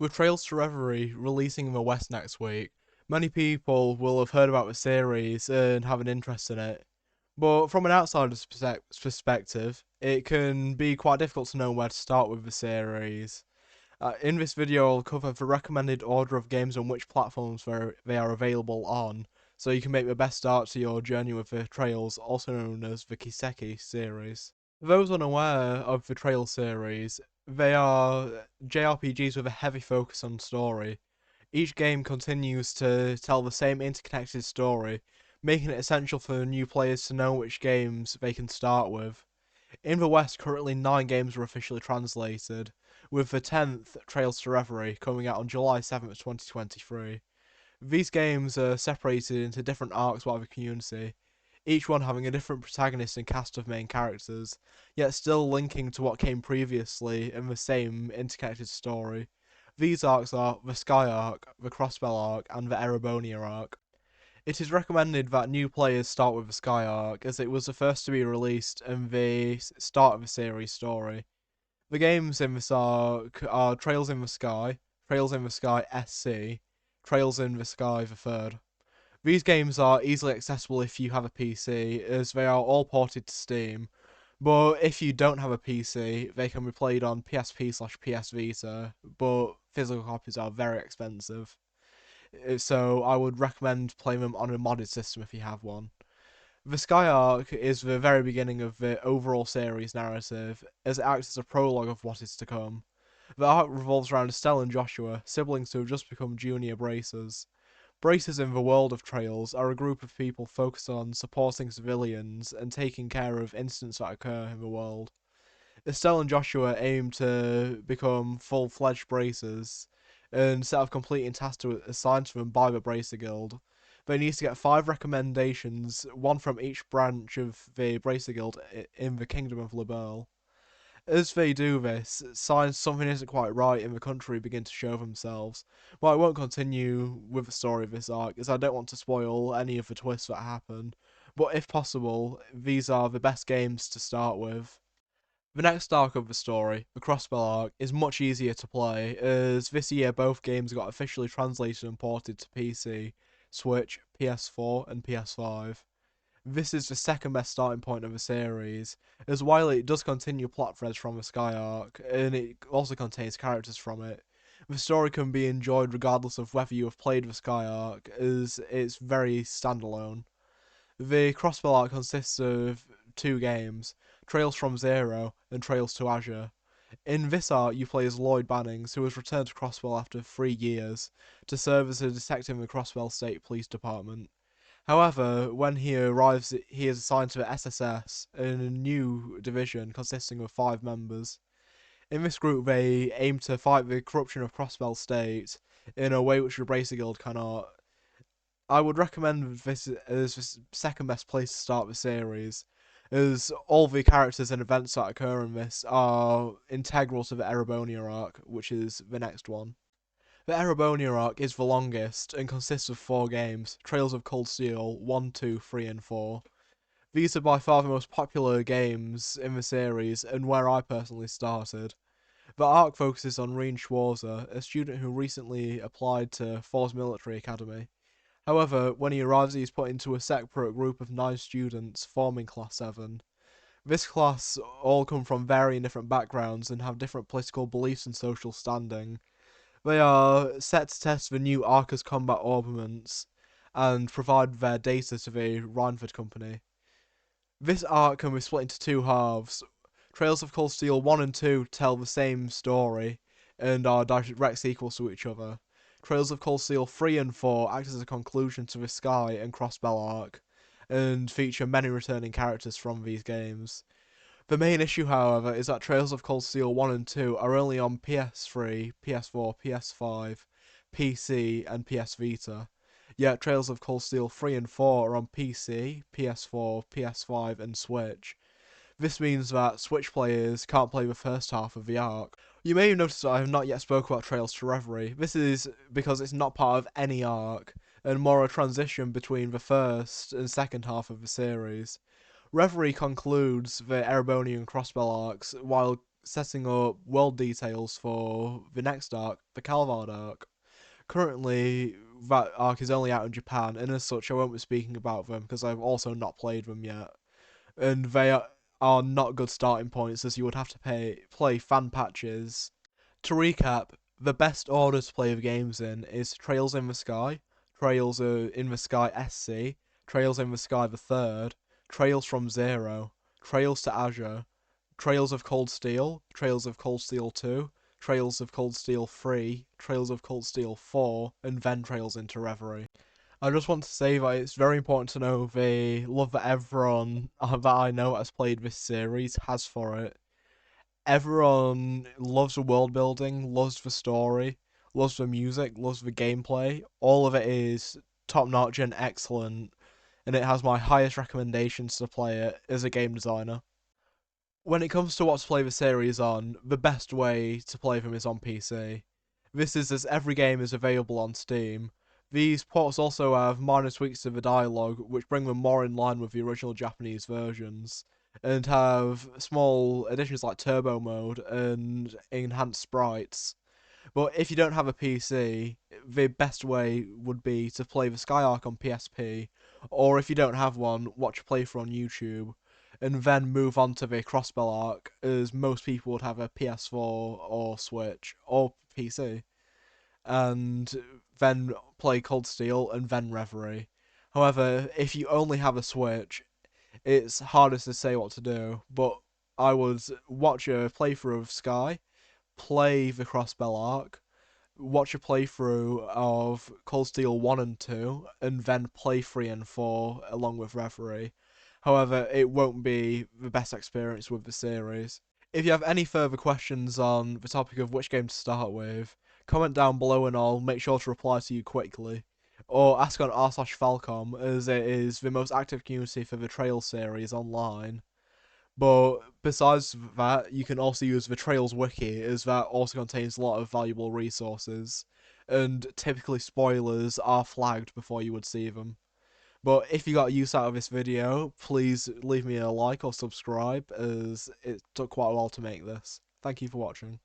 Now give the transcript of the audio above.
With Trails to Reverie releasing in the West next week, many people will have heard about the series and have an interest in it. But from an outsider's perspective, it can be quite difficult to know where to start with the series. In this video, I'll cover the recommended order of games on which platforms they are available on, so you can make the best start to your journey with the Trails, also known as the Kiseki series. For those unaware of the Trails series, they are JRPGs with a heavy focus on story. Each game continues to tell the same interconnected story, making it essential for new players to know which games they can start with. In the West, currently 9 games are officially translated, with the 10th, Trails to Reverie, coming out on July 7th, 2023. These games are separated into different arcs by the community, each one having a different protagonist and cast of main characters, yet still linking to what came previously in the same interconnected story. These arcs are the Sky arc, the Crossbell arc, and the Erebonia arc. It is recommended that new players start with the Sky arc, as it was the first to be released and the start of the series story. The games in this arc are Trails in the Sky, Trails in the Sky SC, Trails in the Sky the Third. These games are easily accessible if you have a PC, as they are all ported to Steam, but if you don't have a PC, they can be played on PSP/PS Vita, but physical copies are very expensive. So I would recommend playing them on a modded system if you have one. The Sky Arc is the very beginning of the overall series narrative, as it acts as a prologue of what is to come. The arc revolves around Estelle and Joshua, siblings who have just become junior bracers. Bracers in the world of Trails are a group of people focused on supporting civilians and taking care of incidents that occur in the world. Estelle and Joshua aim to become full-fledged bracers and set of completing tasks assigned to them by the Bracer Guild. They need to get 5 recommendations, one from each branch of the Bracer Guild in the Kingdom of Liberl. As they do this, signs something isn't quite right in the country begin to show themselves. But I won't continue with the story of this arc, as I don't want to spoil any of the twists that happen. But if possible, these are the best games to start with. The next arc of the story, the Crossbell arc, is much easier to play, as this year both games got officially translated and ported to PC, Switch, PS4, and PS5. This is the second best starting point of the series, as while it does continue plot threads from the Sky arc, and it also contains characters from it, the story can be enjoyed regardless of whether you have played the Sky arc, as it's very standalone. The Crossbell arc consists of 2 games, Trails from Zero and Trails to Azure. In this arc, you play as Lloyd Bannings, who has returned to Crossbell after 3 years, to serve as a detective in the Crossbell State Police Department. However, when he arrives, he is assigned to the SSS, a new division consisting of 5 members. In this group, they aim to fight the corruption of Crossbell State in a way which the Bracer Guild cannot. I would recommend this as the second best place to start the series, as all the characters and events that occur in this are integral to the Erebonia arc, which is the next one. The Erebonia arc is the longest and consists of 4 games, Trails of Cold Steel 1, 2, 3, and 4. These are by far the most popular games in the series and where I personally started. The arc focuses on Reen Schwarzer, a student who recently applied to Thor's military academy. However, when he arrives, he is put into a separate group of 9 students, forming Class 7. This class all come from varying different backgrounds and have different political beliefs and social standing. They are set to test the new Arcus combat armaments and provide their data to the Rhineford Company. This arc can be split into 2 halves. Trails of Cold Steel 1 and 2 tell the same story and are direct sequels to each other. Trails of Cold Steel 3 and 4 act as a conclusion to the Sky and Crossbell arc, and feature many returning characters from these games. The main issue, however, is that Trails of Cold Steel 1 and 2 are only on PS3, PS4, PS5, PC, and PS Vita, yet Trails of Cold Steel 3 and 4 are on PC, PS4, PS5, and Switch. This means that Switch players can't play the first half of the arc. You may have noticed that I have not yet spoken about Trails to Reverie. This is because it's not part of any arc, and more a transition between the first and second half of the series. Reverie concludes the Erebonian Crossbell arcs, while setting up world details for the next arc, the Calvard arc. Currently, that arc is only out in Japan, and as such, I won't be speaking about them because I've also not played them yet. And they are not good starting points, as you would have to play fan patches. To recap, the best order to play the games in is Trails in the Sky, Trails in the Sky SC, Trails in the Sky the Third, Trails from Zero, Trails to Azure, Trails of Cold Steel, Trails of Cold Steel 2, Trails of Cold Steel 3, Trails of Cold Steel 4, and then Trails into Reverie. I just want to say that it's very important to know the love that everyone that I know has played this series has for it. Everyone loves the world building, loves the story, loves the music, loves the gameplay. All of it is top notch and excellent, and it has my highest recommendations to play it as a game designer. When it comes to what to play the series on, the best way to play them is on PC. This is as every game is available on Steam. These ports also have minor tweaks to the dialogue, which bring them more in line with the original Japanese versions, and have small additions like turbo mode and enhanced sprites. But if you don't have a PC, the best way would be to play the Skyark on PSP, or if you don't have one, watch a playthrough on YouTube, and then move on to the Crossbell arc, as most people would have a PS4 or Switch or PC, and then play Cold Steel and then Reverie. However, if you only have a Switch, it's harder to say what to do, but I would watch a playthrough of Sky, play the Crossbell arc, watch a playthrough of Cold Steel 1 and 2, and then play 3 and 4 along with Reverie. However, it won't be the best experience with the series. If you have any further questions on the topic of which game to start with, comment down below and I'll make sure to reply to you quickly. Or ask on r/Falcom, as it is the most active community for the Trail series online. But besides that, you can also use the Trails wiki, as that also contains a lot of valuable resources, and typically spoilers are flagged before you would see them. But if you got use out of this video, please leave me a like or subscribe, as it took quite a while to make this. Thank you for watching.